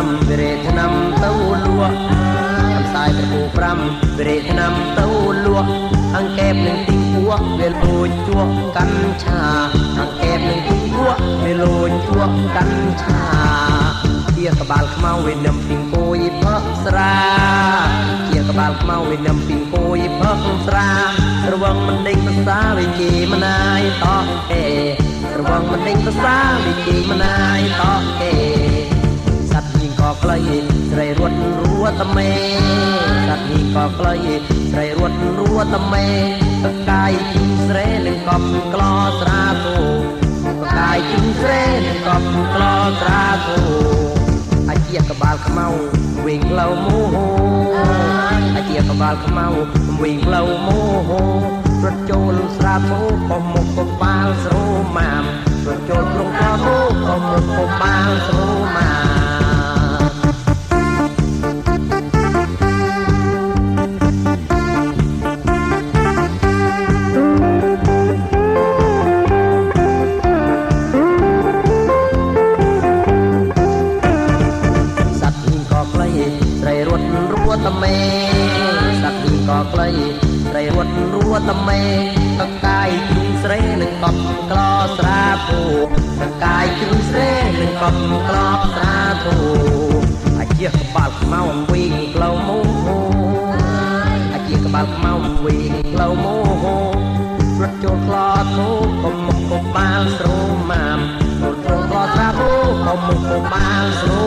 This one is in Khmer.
5វិរេឆ្នាំទៅលក់អំសាយប្រពូ5វិរេឆ្នាំទៅលក់អង្កែបនឹងទីពួកវាលួចជក់កាន់ឆាអង្កែបនឹងទីពួកវាលួចជក់កាន់ឆាជាក្បាលខ្មៅវានឹមពីងគួយផឹកស្រាជាក្បាលខ្មៅវានឹមពីងគួយផឹកស្រារវងមិនដេញភាសាវិជ័យមណាយតោះគេរវងមិនដេញភាសាវិជ័យមណាយតោះគេសត្វញីក៏ខ្លីស្រីរត់រួតមេសត្វញីក៏ខ្លីស្រីរត់រួតមេតកាយជិះស្រែនឹងកប់ក្លោស្រាធូតកាយជិះស្រែនឹងកប់ក្លោស្រាធូអាជាក្បាលខ្មៅវិញផ្លូវមោហអាជាក្បាលខ្មៅវិញផ្លូវមោហរត់ចូលស្រាធូក៏មុខក៏បាលស្រូម៉ាមរត់ចូលក្នុងផ្លូវក៏មុខក៏បាលស្រូម៉ាមតមេសត្វនេះក៏ខ្លីស្រីរត់រួតមេតកាយជ្រុំស្រែនឹងកប់ក្លោស្រាធូតកាយជ្រុំស្រែនឹងកប់ក្លោស្រាធូអាជាក្បាលខ្មៅវិញផ្លូវមោហអាជាក្បាលខ្មៅវិញផ្លូវមោហរត់ចូលក្លោធូកុំមុខកុំបាលស្រូម៉ាមរត់ចូលក្លោស្រាធូកុំមុខកុំបាលស្រូ